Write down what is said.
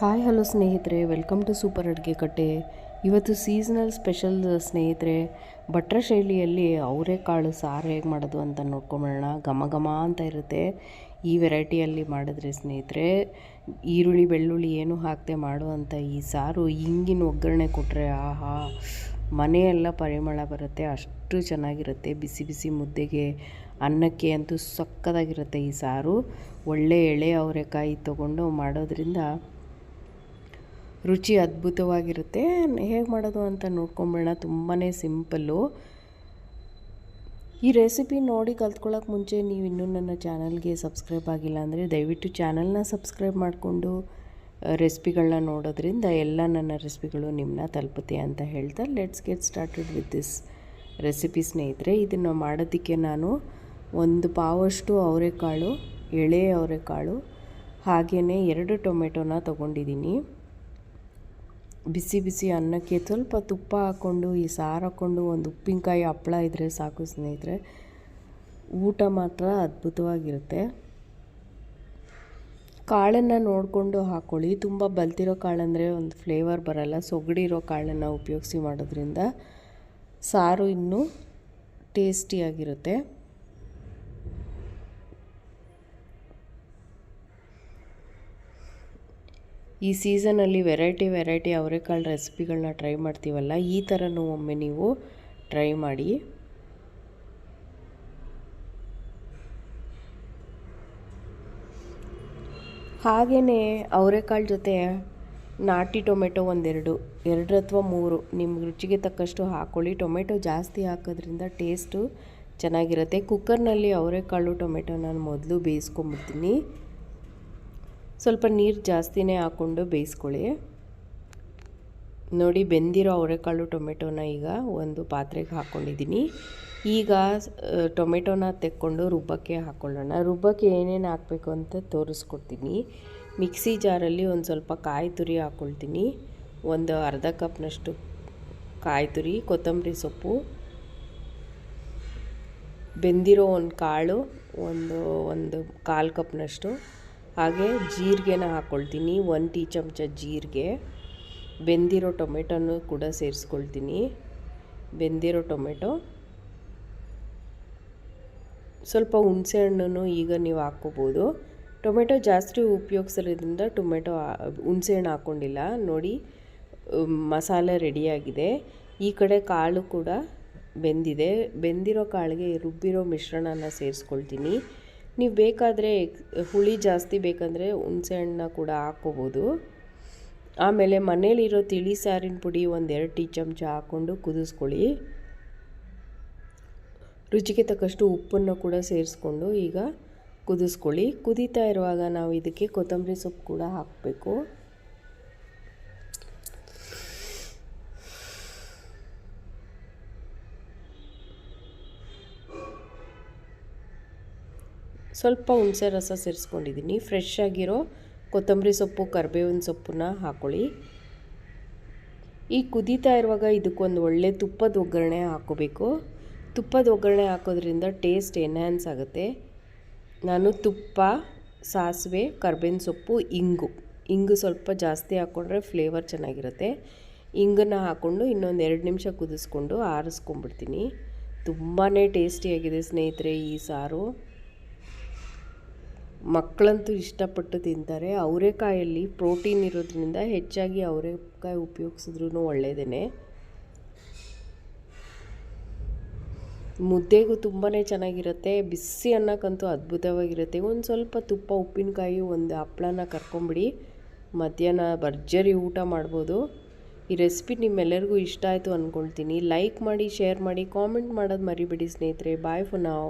Hi hello ಸ್ನೇಹಿತರೆ, welcome to super ಅಡುಗೆ ಕಟ್ಟೆ. ಇವತ್ತು ಸೀಸನಲ್ ಸ್ಪೆಷಲ್ ಸ್ನೇಹಿತರೆ, ಭಟ್ರ ಶೈಲಿಯಲ್ಲಿ ಅವರೆಕಾಳು ಸಾರು ಹೇಗೆ ಮಾಡೋದು ಅಂತ ನೋಡ್ಕೊಂಬಿಡೋಣ. ಘಮ ಘಮ ಅಂತ ಇರುತ್ತೆ ಈ ವೆರೈಟಿಯಲ್ಲಿ ಮಾಡಿದ್ರೆ ಸ್ನೇಹಿತರೆ. ಈರುಳ್ಳಿ ಬೆಳ್ಳುಳ್ಳಿ ಏನು ಹಾಕದೆ ಮಾಡುವಂಥ ಈ ಸಾರು ಹಿಂಗಿನ ಒಗ್ಗರಣೆ ಕೊಟ್ಟರೆ ಆಹಾ, ಮನೆಯೆಲ್ಲ ಪರಿಮಳ ಬರುತ್ತೆ. ಅಷ್ಟು ಚೆನ್ನಾಗಿರುತ್ತೆ. ಬಿಸಿ ಬಿಸಿ ಮುದ್ದೆಗೆ, ಅನ್ನಕ್ಕೆ ಅಂತೂ ಸಕ್ಕತ್ತಾಗಿರುತ್ತೆ ಈ ಸಾರು. ಒಳ್ಳೆ ಎಳೆ ಅವರೆಕಾಯಿ ತೊಗೊಂಡು ಮಾಡೋದ್ರಿಂದ ರುಚಿ ಅದ್ಭುತವಾಗಿರುತ್ತೆ. ಹೇಗೆ ಮಾಡೋದು ಅಂತ ನೋಡ್ಕೊಂಬಿಡೋಣ. ತುಂಬಾ ಸಿಂಪಲ್ಲು. ಈ ರೆಸಿಪಿ ನೋಡಿ ಕಲ್ತ್ಕೊಳ್ಳೋಕೆ ಮುಂಚೆ ನೀವು ಇನ್ನೂ ನನ್ನ ಚಾನಲ್ಗೆ ಸಬ್ಸ್ಕ್ರೈಬ್ ಆಗಿಲ್ಲ ಅಂದರೆ ದಯವಿಟ್ಟು ಚಾನಲ್ನ ಸಬ್ಸ್ಕ್ರೈಬ್ ಮಾಡಿಕೊಂಡು ರೆಸಿಪಿಗಳನ್ನ ನೋಡೋದ್ರಿಂದ ಎಲ್ಲ ನನ್ನ ರೆಸಿಪಿಗಳು ನಿಮ್ಮನ್ನ ತಲುಪುತ್ತೆ ಅಂತ ಹೇಳ್ತಾ let's get started with this recipe ಸ್ನೇಹಿತರೆ. ಇದನ್ನು ಮಾಡೋದಕ್ಕೆ ನಾನು ಒಂದು ಪಾವಷ್ಟು ಅವರೆಕಾಳು, ಎಳೆ ಅವರೆಕಾಳು, ಹಾಗೆಯೇ 2 ಟೊಮೆಟೊನ ತೊಗೊಂಡಿದ್ದೀನಿ. ಬಿಸಿ ಬಿಸಿ ಅನ್ನಕ್ಕೆ ಸ್ವಲ್ಪ ತುಪ್ಪ ಹಾಕ್ಕೊಂಡು ಈ ಸಾರು ಹಾಕ್ಕೊಂಡು ಒಂದು ಉಪ್ಪಿನಕಾಯಿ ಹಪ್ಪಳ ಇದ್ದರೆ ಸಾಕು ಸ್ನೇಹಿತರೆ, ಊಟ ಮಾತ್ರ ಅದ್ಭುತವಾಗಿರುತ್ತೆ. ಕಾಳನ್ನು ನೋಡಿಕೊಂಡು ಹಾಕ್ಕೊಳ್ಳಿ. ತುಂಬ ಬಲ್ತಿರೋ ಕಾಳಂದರೆ ಒಂದು ಫ್ಲೇವರ್ ಬರಲ್ಲ. ಸೊಗಡಿರೋ ಕಾಳನ್ನು ಉಪಯೋಗಿಸಿ ಮಾಡೋದ್ರಿಂದ ಸಾರು ಇನ್ನೂ ಟೇಸ್ಟಿಯಾಗಿರುತ್ತೆ. ಈ ಸೀಸನಲ್ಲಿ ವೆರೈಟಿ ಅವರೆಕಾಳು ರೆಸಿಪಿಗಳನ್ನ ಟ್ರೈ ಮಾಡ್ತೀವಲ್ಲ, ಈ ಥರನೂ ಒಮ್ಮೆ ನೀವು ಟ್ರೈ ಮಾಡಿ. ಹಾಗೆಯೇ ಅವರೆಕಾಳು ಜೊತೆ ನಾಟಿ ಟೊಮೆಟೊ ಎರಡು ಅಥವಾ 3 ನಿಮ್ಮ ರುಚಿಗೆ ತಕ್ಕಷ್ಟು ಹಾಕ್ಕೊಳ್ಳಿ. ಟೊಮೆಟೊ ಜಾಸ್ತಿ ಹಾಕೋದ್ರಿಂದ ಟೇಸ್ಟು ಚೆನ್ನಾಗಿರುತ್ತೆ. ಕುಕ್ಕರ್ನಲ್ಲಿ ಅವರೆಕಾಳು ಟೊಮೆಟೊ ನಾನು ಮೊದಲು ಬೇಯಿಸ್ಕೊಂಬಿಡ್ತೀನಿ. ಸ್ವಲ್ಪ ನೀರು ಜಾಸ್ತಿನೇ ಹಾಕ್ಕೊಂಡು ಬೇಯಿಸ್ಕೊಳ್ಳಿ. ನೋಡಿ, ಬೆಂದಿರೋ ಅವರೆಕಾಳು ಟೊಮೆಟೊನ ಈಗ ಒಂದು ಪಾತ್ರೆಗೆ ಹಾಕ್ಕೊಂಡಿದ್ದೀನಿ. ಈಗ ಟೊಮೆಟೊನ ತೆಕ್ಕೊಂಡು ರುಬ್ಬಕ್ಕೆ ಹಾಕ್ಕೊಳ್ಳೋಣ. ರುಬ್ಬಕ್ಕೆ ಏನೇನು ಹಾಕಬೇಕು ಅಂತ ತೋರಿಸ್ಕೊಡ್ತೀನಿ. ಮಿಕ್ಸಿ ಜಾರಲ್ಲಿ ಒಂದು ಸ್ವಲ್ಪ ಕಾಯಿ ತುರಿ ಹಾಕ್ಕೊಳ್ತೀನಿ. ಒಂದು ಅರ್ಧ ಕಪ್ನಷ್ಟು ಕಾಯಿ ತುರಿ, ಕೊತ್ತಂಬರಿ ಸೊಪ್ಪು, ಬೆಂದಿರೋ ಒಂದು ಕಾಳು ಒಂದು 1/4 ಕಪ್ನಷ್ಟು, ಹಾಗೆ ಜೀರಿಗೆನ ಹಾಕ್ಕೊಳ್ತೀನಿ. 1 ಟೀ ಚಮಚ ಜೀರಿಗೆ, ಬೆಂದಿರೋ ಟೊಮೆಟೊನು ಕೂಡ ಸೇರಿಸ್ಕೊಳ್ತೀನಿ. ಬೆಂದಿರೋ ಟೊಮೆಟೊ, ಸ್ವಲ್ಪ ಹುಣಸೆ ಹಣ್ಣು ಈಗ ನೀವು ಹಾಕ್ಕೋಬೋದು. ಟೊಮೆಟೊ ಜಾಸ್ತಿ ಉಪಯೋಗಿಸೋದ್ರಿಂದ ಹುಣಸೆ ಹಣ್ಣು ಹಾಕ್ಕೊಂಡಿಲ್ಲ. ನೋಡಿ, ಮಸಾಲೆ ರೆಡಿಯಾಗಿದೆ. ಈ ಕಡೆ ಕಾಳು ಕೂಡ ಬೆಂದಿದೆ. ಬೆಂದಿರೋ ಕಾಳಿಗೆ ರುಬ್ಬಿರೋ ಮಿಶ್ರಣನ ಸೇರಿಸ್ಕೊಳ್ತೀನಿ. ನೀವು ಬೇಕಾದರೆ ಹುಳಿ ಜಾಸ್ತಿ ಬೇಕಂದರೆ ಹುಣಸೆ ಹಣ್ಣನ್ನ ಕೂಡ ಹಾಕ್ಕೋಬೋದು. ಆಮೇಲೆ ಮನೇಲಿರೋ ತಿಳಿ ಸಾರಿನ ಪುಡಿ 1-2 ಟೀ ಚಮಚ ಹಾಕ್ಕೊಂಡು ಕುದಿಸ್ಕೊಳ್ಳಿ. ರುಚಿಗೆ ತಕ್ಕಷ್ಟು ಉಪ್ಪನ್ನು ಕೂಡ ಸೇರಿಸ್ಕೊಂಡು ಈಗ ಕುದಿಸ್ಕೊಳ್ಳಿ. ಕುದೀತಾ ಇರುವಾಗ ನಾವು ಇದಕ್ಕೆ ಕೊತ್ತಂಬರಿ ಸೊಪ್ಪು ಕೂಡ ಹಾಕಬೇಕು. ಸ್ವಲ್ಪ ಹುಣಸೆ ರಸ ಸೇರಿಸ್ಕೊಂಡಿದ್ದೀನಿ. ಫ್ರೆಶ್ ಆಗಿರೋ ಕೊತ್ತಂಬರಿ ಸೊಪ್ಪು, ಕರಿಬೇವಿನ ಸೊಪ್ಪನ್ನ ಹಾಕ್ಕೊಳ್ಳಿ. ಈ ಕುದೀತಾ ಇರುವಾಗ ಇದಕ್ಕೊಂದು ಒಳ್ಳೆ ತುಪ್ಪದ ಒಗ್ಗರಣೆ ಹಾಕ್ಕೋಬೇಕು. ತುಪ್ಪದ ಒಗ್ಗರಣೆ ಹಾಕೋದ್ರಿಂದ ಟೇಸ್ಟ್ ಎನ್ಹ್ಯಾನ್ಸ್ ಆಗುತ್ತೆ. ನಾನು ತುಪ್ಪ, ಸಾಸಿವೆ, ಕರಿಬೇವಿನ ಸೊಪ್ಪು, ಇಂಗು ಸ್ವಲ್ಪ ಜಾಸ್ತಿ ಹಾಕ್ಕೊಂಡ್ರೆ ಫ್ಲೇವರ್ ಚೆನ್ನಾಗಿರುತ್ತೆ. ಇಂಗನ್ನು ಹಾಕ್ಕೊಂಡು ಇನ್ನೊಂದು 2 ನಿಮಿಷ ಕುದಿಸ್ಕೊಂಡು ಆರಿಸ್ಕೊಂಡ್ಬಿಡ್ತೀನಿ. ತುಂಬಾ ಟೇಸ್ಟಿಯಾಗಿದೆ ಸ್ನೇಹಿತರೆ ಈ ಸಾರು. ಮಕ್ಕಳಂತೂ ಇಷ್ಟಪಟ್ಟು ತಿಂತಾರೆ. ಅವರೆಕಾಯಲ್ಲಿ ಪ್ರೋಟೀನ್ ಇರೋದ್ರಿಂದ ಹೆಚ್ಚಾಗಿ ಅವರೆಕಾಯಿ ಉಪಯೋಗಿಸಿದ್ರೂ ಒಳ್ಳೆಯದೇ. ಮುದ್ದೆಗೂ ತುಂಬಾ ಚೆನ್ನಾಗಿರುತ್ತೆ. ಬಿಸಿ ಅನ್ನಕ್ಕಂತೂ ಅದ್ಭುತವಾಗಿರುತ್ತೆ. ಒಂದು ಸ್ವಲ್ಪ ತುಪ್ಪ, ಉಪ್ಪಿನಕಾಯಿ, ಒಂದು ಹಪ್ಪಳನ ಕರ್ಕೊಂಬಿಡಿ. ಮಧ್ಯಾಹ್ನ ಭರ್ಜರಿ ಊಟ ಮಾಡ್ಬೋದು. ಈ ರೆಸಿಪಿ ನಿಮ್ಮೆಲ್ಲರಿಗೂ ಇಷ್ಟ ಆಯಿತು ಅಂದ್ಕೊಳ್ತೀನಿ. ಲೈಕ್ ಮಾಡಿ, ಶೇರ್ ಮಾಡಿ, ಕಾಮೆಂಟ್ ಮಾಡೋದು ಮರಿಬೇಡಿ ಸ್ನೇಹಿತರೆ. ಬಾಯ್ ಫಾರ್ ನೌ.